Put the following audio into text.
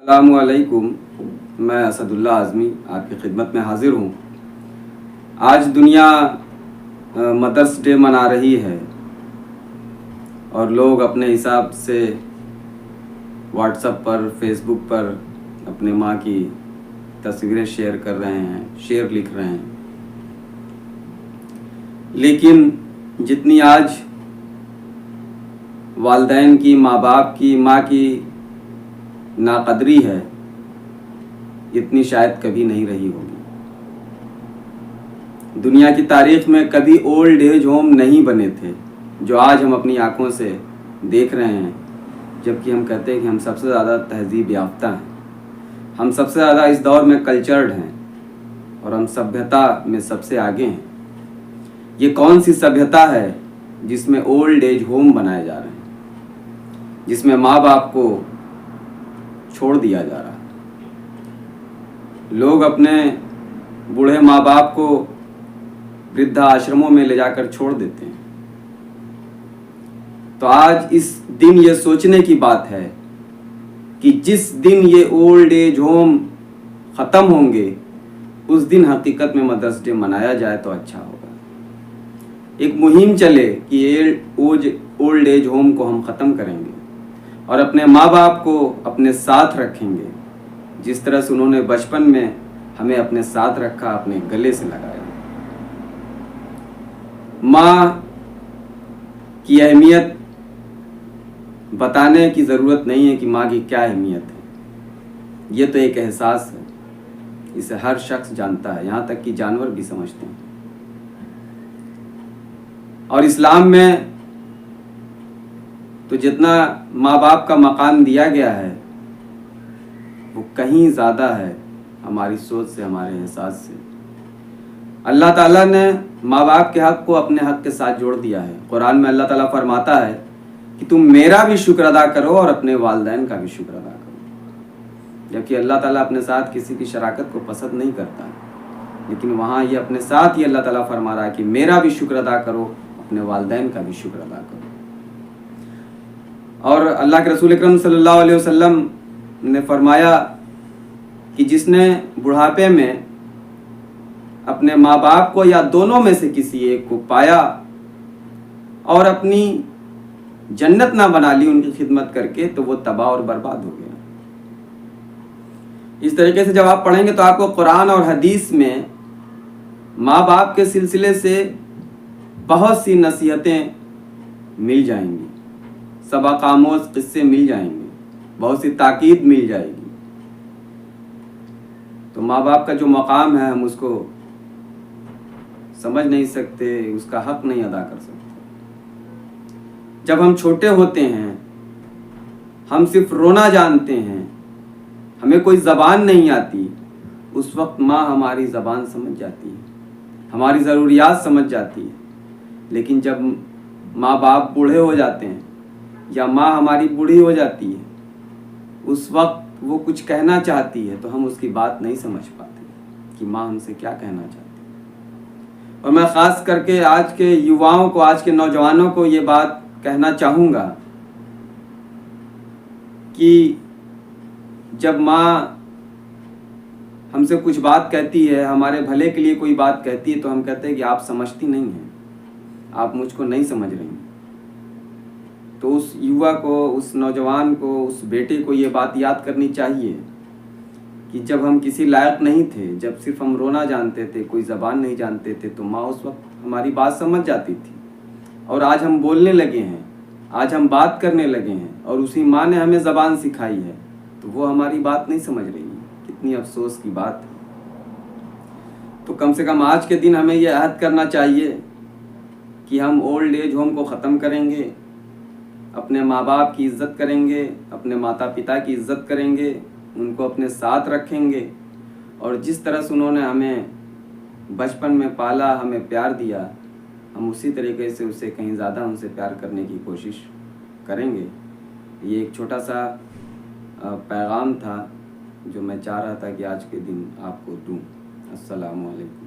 अस्सलामुअलैकुम। मैं असदुल्ला आज़मी आपकी खिदमत में हाज़िर हूँ। आज दुनिया मदर्स डे मना रही है और लोग अपने हिसाब से व्हाट्सएप पर, फेसबुक पर अपने माँ की तस्वीरें शेयर कर रहे हैं, शेर लिख रहे हैं। लेकिन जितनी आज वालिदैन की, माँ बाप की, माँ की नाकदरी है, इतनी शायद कभी नहीं रही होगी। दुनिया की तारीख में कभी ओल्ड एज होम नहीं बने थे जो आज हम अपनी आंखों से देख रहे हैं, जबकि हम कहते हैं कि हम सबसे ज़्यादा तहजीब याफ्ता हैं, हम सबसे ज़्यादा इस दौर में कल्चर्ड हैं और हम सभ्यता में सबसे आगे हैं। ये कौन सी सभ्यता है जिसमें ओल्ड एज होम बनाए जा रहे हैं, जिसमें माँ बाप को छोड़ दिया जा रहा है। लोग अपने बूढ़े माँ बाप को वृद्धा आश्रमों में ले जाकर छोड़ देते हैं। तो आज इस दिन ये सोचने की बात है कि जिस दिन ये ओल्ड एज होम ख़त्म होंगे उस दिन हकीकत में मदर्स डे मनाया जाए तो अच्छा होगा। एक मुहिम चले कि ओल्ड एज होम को हम ख़त्म करेंगे और अपने माँ बाप को अपने साथ रखेंगे, जिस तरह से उन्होंने बचपन में हमें अपने साथ रखा, अपने गले से लगाया। माँ की अहमियत बताने की ज़रूरत नहीं है कि माँ की क्या अहमियत है, ये तो एक एहसास है, इसे हर शख्स जानता है, यहाँ तक कि जानवर भी समझते हैं। और इस्लाम में तो जितना माँ बाप का मकाम दिया गया है वो कहीं ज़्यादा है हमारी सोच से, हमारे एहसास से। अल्लाह ताला ने माँ बाप के हक़ को अपने हक़ के साथ जोड़ दिया है। कुरान में अल्लाह ताला फरमाता है कि तुम मेरा भी शुक्र अदा करो और अपने वालिदैन का भी शुक्र अदा करो। जबकि अल्लाह ताला अपने साथ किसी की शराकत को पसंद नहीं करता, लेकिन वहाँ ये अपने साथ ही अल्लाह ताला फरमा रहा है कि मेरा भी शुक्र अदा करो, अपने वालिदैन का भी शुक्र अदा करो। और अल्लाह के रसूल अकरम सल्लल्लाहु अलैहि वसल्लम ने फरमाया कि जिसने बुढ़ापे में अपने माँ बाप को या दोनों में से किसी एक को पाया और अपनी जन्नत ना बना ली उनकी खिदमत करके, तो वो तबाह और बर्बाद हो गया। इस तरीके से जब आप पढ़ेंगे तो आपको कुरान और हदीस में माँ बाप के सिलसिले से बहुत सी नसीहतें मिल जाएंगी, सबक आमोज़ किस्से मिल जाएंगे, बहुत सी ताकीद मिल जाएगी। तो माँ बाप का जो मकाम है हम उसको समझ नहीं सकते, उसका हक नहीं अदा कर सकते। जब हम छोटे होते हैं हम सिर्फ रोना जानते हैं, हमें कोई ज़बान नहीं आती, उस वक्त माँ हमारी ज़बान समझ जाती है, हमारी ज़रूरियात समझ जाती है। लेकिन जब माँ बाप बूढ़े हो जाते हैं या माँ हमारी बूढ़ी हो जाती है, उस वक्त वो कुछ कहना चाहती है तो हम उसकी बात नहीं समझ पाते कि माँ हमसे क्या कहना चाहती है। और मैं ख़ास करके आज के युवाओं को, आज के नौजवानों को ये बात कहना चाहूँगा कि जब माँ हमसे कुछ बात कहती है, हमारे भले के लिए कोई बात कहती है, तो हम कहते हैं कि आप समझती नहीं हैं, आप मुझको नहीं समझ रही हैं। तो उस युवा को, उस नौजवान को, उस बेटे को ये बात याद करनी चाहिए कि जब हम किसी लायक नहीं थे, जब सिर्फ हम रोना जानते थे, कोई ज़बान नहीं जानते थे, तो माँ उस वक्त हमारी बात समझ जाती थी। और आज हम बोलने लगे हैं, आज हम बात करने लगे हैं और उसी माँ ने हमें ज़बान सिखाई है, तो वो हमारी बात नहीं समझ रही है। कितनी अफसोस की बात है। तो कम से कम आज के दिन हमें ये अहद करना चाहिए कि हम ओल्ड एज होम को ख़त्म करेंगे, अपने माँ बाप की इज़्ज़त करेंगे, अपने माता पिता की इज़्ज़त करेंगे, उनको अपने साथ रखेंगे और जिस तरह से उन्होंने हमें बचपन में पाला, हमें प्यार दिया, हम उसी तरीके से उससे कहीं ज़्यादा उनसे प्यार करने की कोशिश करेंगे। ये एक छोटा सा पैगाम था जो मैं चाह रहा था कि आज के दिन आपको दूँ। अस्सलामु अलैकुम।